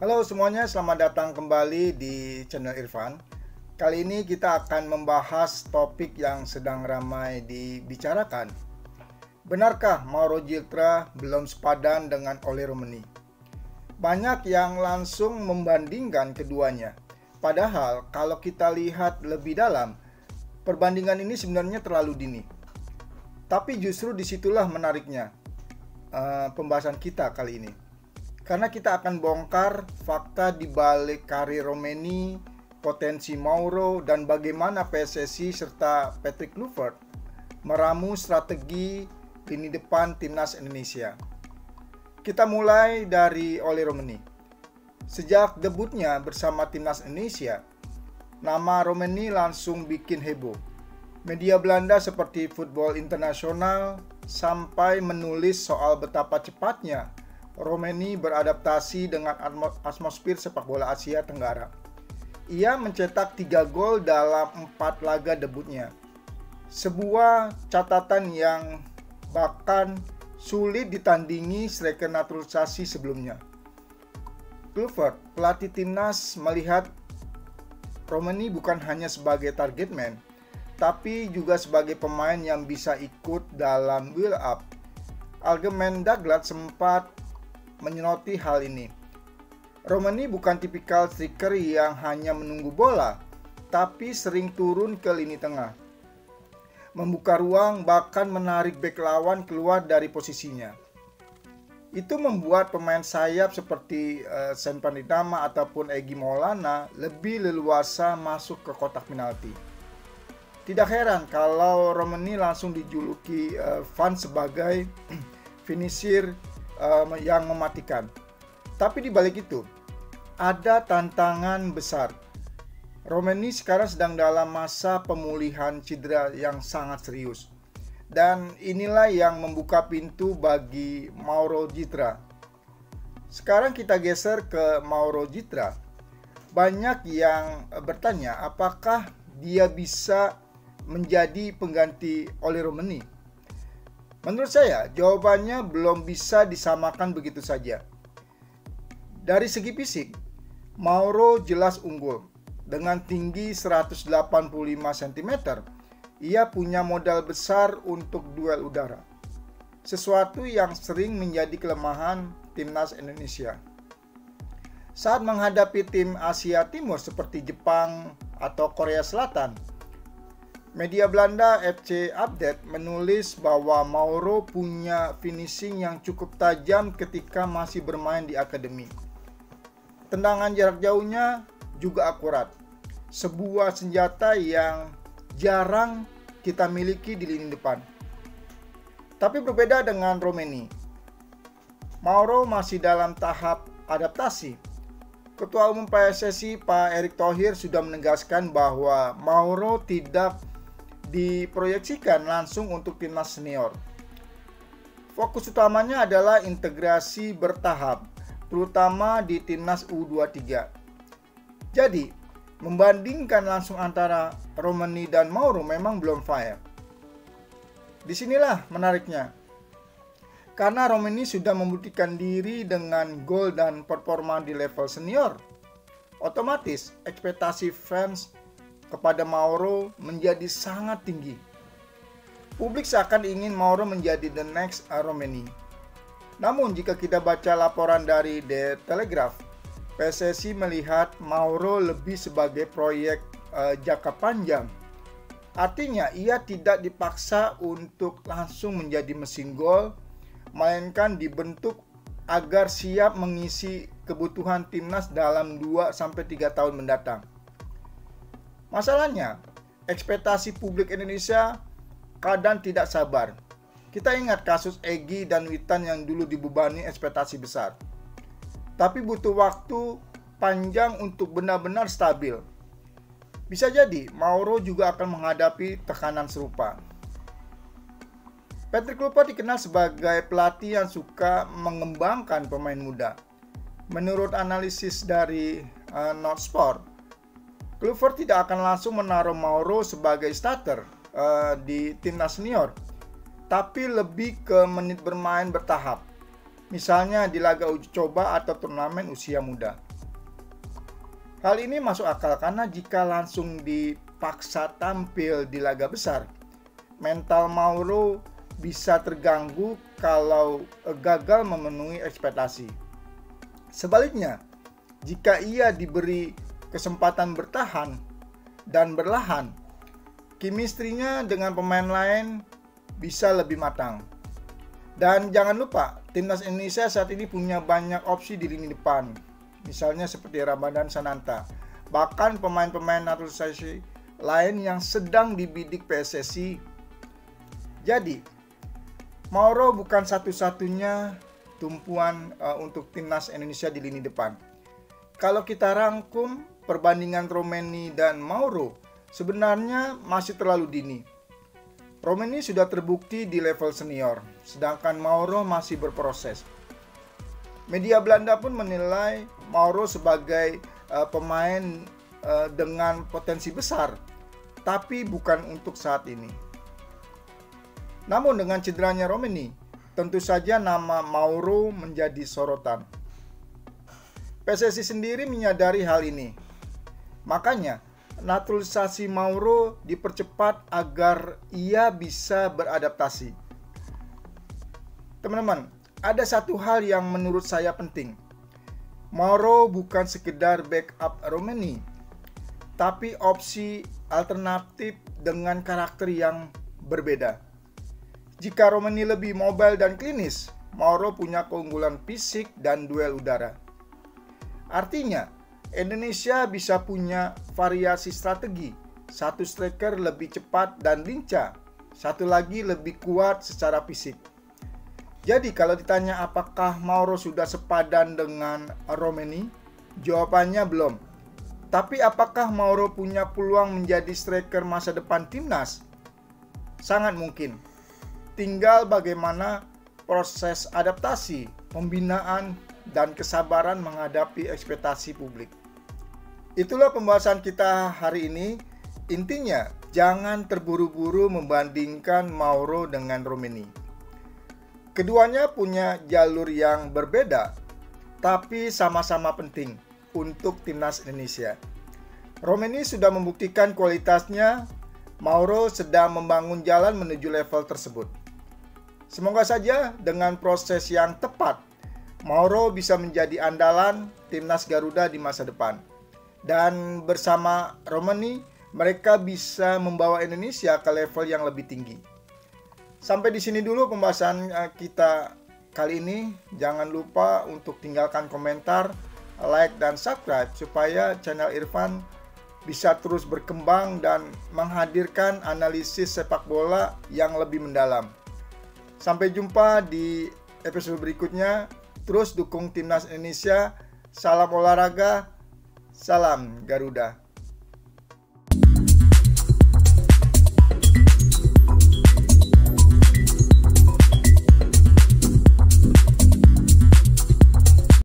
Halo semuanya, selamat datang kembali di channel Irfan. Kali ini kita akan membahas topik yang sedang ramai dibicarakan. Benarkah Mauro Giltra belum sepadan dengan Oleh Romeni? Banyak yang langsung membandingkan keduanya. Padahal kalau kita lihat lebih dalam, perbandingan ini sebenarnya terlalu dini. Tapi justru disitulah menariknya pembahasan kita kali ini. Karena kita akan bongkar fakta di balik karir Romeni, potensi Mauro, dan bagaimana PSSI serta Patrick Kluivert meramu strategi lini depan timnas Indonesia. Kita mulai dari Oleh Romeni. Sejak debutnya bersama timnas Indonesia, nama Romeni langsung bikin heboh. Media Belanda seperti Football International sampai menulis soal betapa cepatnya Romeni beradaptasi dengan atmosfer sepak bola Asia Tenggara. Ia mencetak 3 gol dalam 4 laga debutnya. Sebuah catatan yang bahkan sulit ditandingi striker naturalisasi sebelumnya. Kluivert, pelatih timnas, melihat Romeni bukan hanya sebagai target man, tapi juga sebagai pemain yang bisa ikut dalam build up. Algemeen Dagblad sempat menyoroti hal ini. Romeni bukan tipikal striker yang hanya menunggu bola, tapi sering turun ke lini tengah, membuka ruang, bahkan menarik bek lawan keluar dari posisinya. Itu membuat pemain sayap seperti Sen Panitama ataupun Egy Maulana lebih leluasa masuk ke kotak penalti. Tidak heran kalau Romeni langsung dijuluki fans sebagai finisher yang mematikan. Tapi di balik itu ada tantangan besar. Romeni sekarang sedang dalam masa pemulihan cedera yang sangat serius. Dan inilah yang membuka pintu bagi Mauro Giltra. Sekarang kita geser ke Mauro Giltra. Banyak yang bertanya apakah dia bisa menjadi pengganti Oleh Romeni. Menurut saya, jawabannya belum bisa disamakan begitu saja. Dari segi fisik, Mauro jelas unggul. Dengan tinggi 185 cm, ia punya modal besar untuk duel udara. Sesuatu yang sering menjadi kelemahan timnas Indonesia. Saat menghadapi tim Asia Timur seperti Jepang atau Korea Selatan, media Belanda FC Update menulis bahwa Mauro punya finishing yang cukup tajam ketika masih bermain di akademi. Tendangan jarak jauhnya juga akurat. Sebuah senjata yang jarang kita miliki di lini depan. Tapi berbeda dengan Romeni, Mauro masih dalam tahap adaptasi. Ketua Umum PSSI Pak Erick Thohir sudah menegaskan bahwa Mauro tidak diproyeksikan langsung untuk timnas senior. Fokus utamanya adalah integrasi bertahap, terutama di timnas U23. Jadi, membandingkan langsung antara Romeni dan Mauro memang belum fair. Disinilah menariknya. Karena Romeni sudah membuktikan diri dengan gol dan performa di level senior, otomatis ekspektasi fans kepada Mauro menjadi sangat tinggi. Publik seakan ingin Mauro menjadi the next Romeni. Namun jika kita baca laporan dari The Telegraph, PSSI melihat Mauro lebih sebagai proyek jangka panjang. Artinya ia tidak dipaksa untuk langsung menjadi mesin gol, melainkan dibentuk agar siap mengisi kebutuhan timnas dalam 2-3 tahun mendatang. Masalahnya, ekspektasi publik Indonesia kadang tidak sabar. Kita ingat kasus Egy dan Witan yang dulu dibebani ekspektasi besar. Tapi butuh waktu panjang untuk benar-benar stabil. Bisa jadi Mauro juga akan menghadapi tekanan serupa. Patrick Kluivert dikenal sebagai pelatih yang suka mengembangkan pemain muda. Menurut analisis dari Notsport, Kluivert tidak akan langsung menaruh Mauro sebagai starter di timnas senior, tapi lebih ke menit bermain bertahap. Misalnya di laga uji coba atau turnamen usia muda. Hal ini masuk akal karena jika langsung dipaksa tampil di laga besar, mental Mauro bisa terganggu kalau gagal memenuhi ekspektasi. Sebaliknya, jika ia diberi kesempatan bertahan dan berlahan, kimistrinya dengan pemain lain bisa lebih matang. Dan jangan lupa, timnas Indonesia saat ini punya banyak opsi di lini depan. Misalnya seperti Ramadan Sananta. Bahkan pemain-pemain naturalisasi lain yang sedang dibidik PSSI. Jadi, Mauro bukan satu-satunya tumpuan untuk timnas Indonesia di lini depan. Kalau kita rangkum perbandingan Romeni dan Mauro, sebenarnya masih terlalu dini. Romeni sudah terbukti di level senior, sedangkan Mauro masih berproses. Media Belanda pun menilai Mauro sebagai pemain dengan potensi besar, tapi bukan untuk saat ini. Namun dengan cederanya Romeni, tentu saja nama Mauro menjadi sorotan. PSSI sendiri menyadari hal ini. Makanya, naturalisasi Mauro dipercepat agar ia bisa beradaptasi. Teman-teman, ada satu hal yang menurut saya penting. Mauro bukan sekedar backup Romeni, tapi opsi alternatif dengan karakter yang berbeda. Jika Romeni lebih mobile dan klinis, Mauro punya keunggulan fisik dan duel udara. Artinya, Indonesia bisa punya variasi strategi. Satu striker lebih cepat dan lincah, satu lagi lebih kuat secara fisik. Jadi kalau ditanya apakah Mauro sudah sepadan dengan Romeni, jawabannya belum. Tapi apakah Mauro punya peluang menjadi striker masa depan timnas? Sangat mungkin. Tinggal bagaimana proses adaptasi, pembinaan, dan kesabaran menghadapi ekspektasi publik. Itulah pembahasan kita hari ini. Intinya, jangan terburu-buru membandingkan Mauro dengan Romeni. Keduanya punya jalur yang berbeda, tapi sama-sama penting untuk timnas Indonesia. Romeni sudah membuktikan kualitasnya, Mauro sedang membangun jalan menuju level tersebut. Semoga saja dengan proses yang tepat, Mauro bisa menjadi andalan timnas Garuda di masa depan. Dan bersama Romeni, mereka bisa membawa Indonesia ke level yang lebih tinggi. Sampai di sini dulu pembahasan kita kali ini. Jangan lupa untuk tinggalkan komentar, like, dan subscribe supaya channel Irfan bisa terus berkembang dan menghadirkan analisis sepak bola yang lebih mendalam. Sampai jumpa di episode berikutnya. Terus dukung timnas Indonesia. Salam olahraga, salam Garuda.